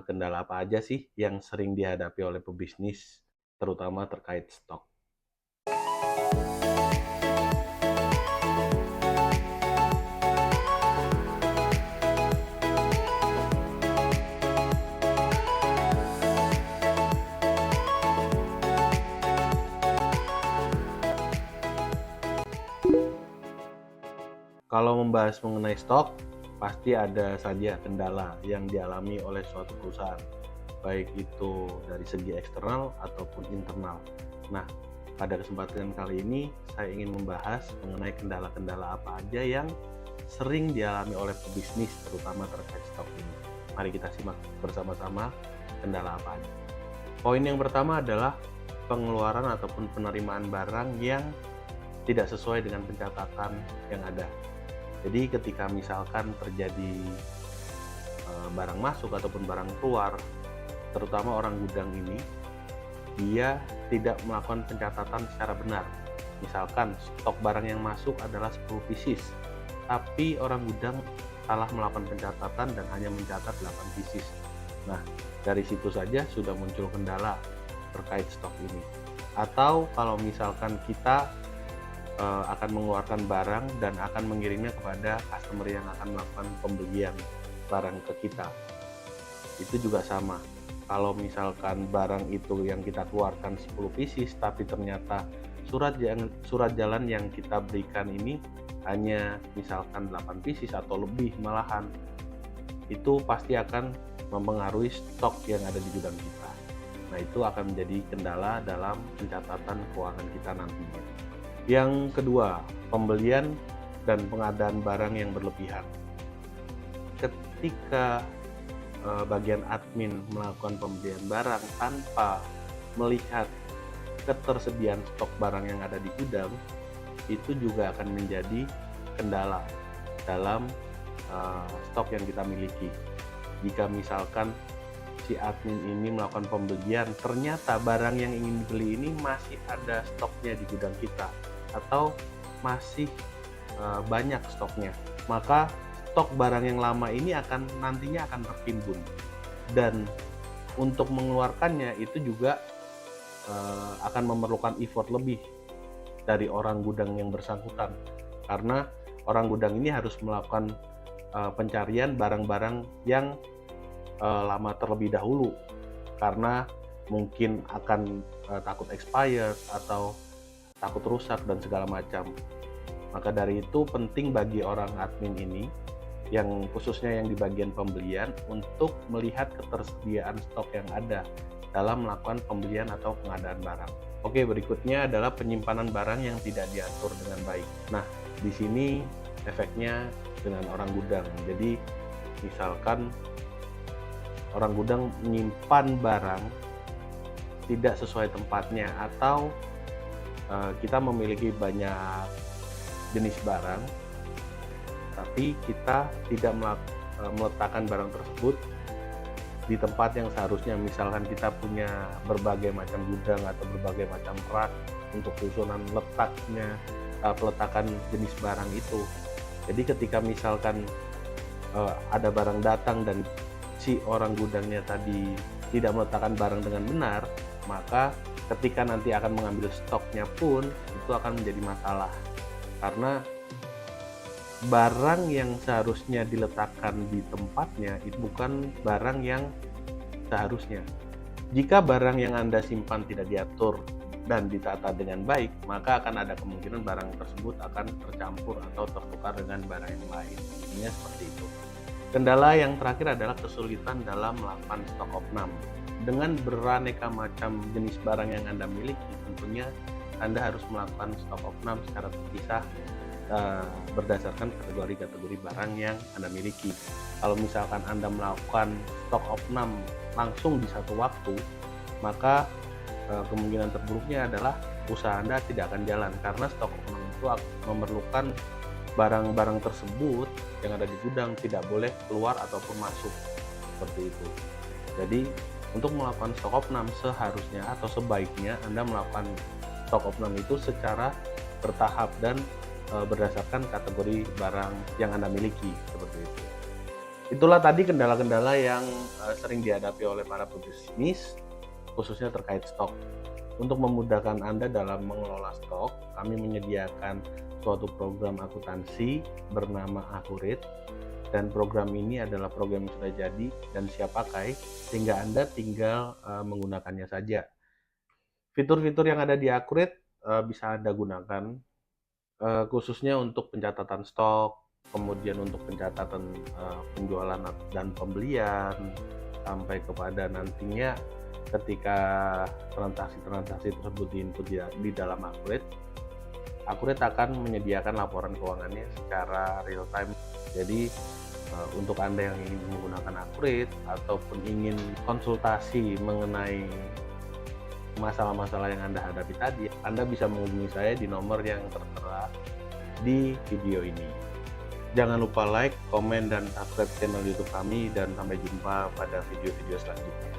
Kendala apa aja sih yang sering dihadapi oleh pebisnis, terutama terkait stok? Kalau membahas mengenai stok, pasti ada saja kendala yang dialami oleh suatu perusahaan, baik itu dari segi eksternal ataupun internal. Nah, pada kesempatan kali ini saya ingin membahas mengenai kendala-kendala apa aja yang sering dialami oleh pebisnis, terutama terkait stok ini. Mari kita simak bersama-sama kendala apa aja. Poin yang pertama adalah pengeluaran ataupun penerimaan barang yang tidak sesuai dengan pencatatan yang ada. Jadi ketika misalkan terjadi barang masuk ataupun barang keluar, terutama orang gudang ini, dia tidak melakukan pencatatan secara benar. Misalkan stok barang yang masuk adalah 10 pieces, tapi orang gudang salah melakukan pencatatan dan hanya mencatat 8 pieces. Nah, dari situ saja sudah muncul kendala terkait stok ini. Atau kalau misalkan kita akan mengeluarkan barang dan akan mengirimnya kepada customer yang akan melakukan pembelian barang ke kita. Itu juga sama. Kalau misalkan barang itu yang kita keluarkan 10 pieces, tapi ternyata surat jalan yang kita berikan ini hanya misalkan 8 pieces atau lebih malahan, itu pasti akan mempengaruhi stok yang ada di gudang kita. Nah, itu akan menjadi kendala dalam pencatatan keuangan kita nantinya. Yang kedua, pembelian dan pengadaan barang yang berlebihan. Ketika bagian admin melakukan pembelian barang tanpa melihat ketersediaan stok barang yang ada di gudang, itu juga akan menjadi kendala dalam stok yang kita miliki. Jika misalkan si admin ini melakukan pembelian, ternyata barang yang ingin dibeli ini masih ada stoknya di gudang kita, atau masih banyak stoknya, maka stok barang yang lama ini nantinya akan tertimbun, dan untuk mengeluarkannya itu juga akan memerlukan effort lebih dari orang gudang yang bersangkutan, karena orang gudang ini harus melakukan pencarian barang-barang yang lama terlebih dahulu, karena mungkin akan takut expired atau takut rusak dan segala macam. Maka dari itu penting bagi orang admin ini, yang khususnya yang di bagian pembelian, untuk melihat ketersediaan stok yang ada dalam melakukan pembelian atau pengadaan barang. Oke, berikutnya adalah penyimpanan barang yang tidak diatur dengan baik. Nah, di sini efeknya dengan orang gudang. Jadi misalkan orang gudang menyimpan barang tidak sesuai tempatnya, atau kita memiliki banyak jenis barang, tapi kita tidak meletakkan barang tersebut di tempat yang seharusnya. Misalkan kita punya berbagai macam gudang atau berbagai macam rak untuk susunan peletakan jenis barang itu. Jadi ketika misalkan ada barang datang dan si orang gudangnya tadi tidak meletakkan barang dengan benar, maka ketika nanti akan mengambil stoknya pun itu akan menjadi masalah, karena barang yang seharusnya diletakkan di tempatnya itu bukan barang yang seharusnya. Jika barang yang Anda simpan tidak diatur dan ditata dengan baik, maka akan ada kemungkinan barang tersebut akan tercampur atau tertukar dengan barang yang lain. Intinya seperti itu. Kendala yang terakhir adalah kesulitan dalam melakukan stok opnam. Dengan beraneka macam jenis barang yang Anda miliki, tentunya Anda harus melakukan stok opnam secara terpisah berdasarkan kategori-kategori barang yang Anda miliki. Kalau misalkan Anda melakukan stok opnam langsung di satu waktu, maka kemungkinan terburuknya adalah usaha Anda tidak akan jalan, karena stok opnam itu memerlukan barang-barang tersebut yang ada di gudang tidak boleh keluar ataupun masuk, seperti itu. Jadi untuk melakukan stok opnam seharusnya atau sebaiknya Anda melakukan stok opnam itu secara bertahap dan berdasarkan kategori barang yang Anda miliki, seperti itu. Itulah tadi kendala-kendala yang sering dihadapi oleh para pebisnis, khususnya terkait stok. Untuk memudahkan Anda dalam mengelola stok, kami menyediakan suatu program akuntansi bernama Accurate, dan program ini adalah program yang sudah jadi dan siap pakai, sehingga Anda tinggal menggunakannya saja. Fitur-fitur yang ada di Accurate bisa Anda gunakan khususnya untuk pencatatan stok, kemudian untuk pencatatan penjualan dan pembelian, sampai kepada nantinya ketika transaksi-transaksi tersebut diinput di dalam Accurate, Accurate akan menyediakan laporan keuangannya secara real time. Jadi untuk Anda yang ingin menggunakan Accurate ataupun ingin konsultasi mengenai masalah-masalah yang Anda hadapi tadi, Anda bisa menghubungi saya di nomor yang tertera di video ini. Jangan lupa like, komen, dan subscribe channel YouTube kami, dan sampai jumpa pada video-video selanjutnya.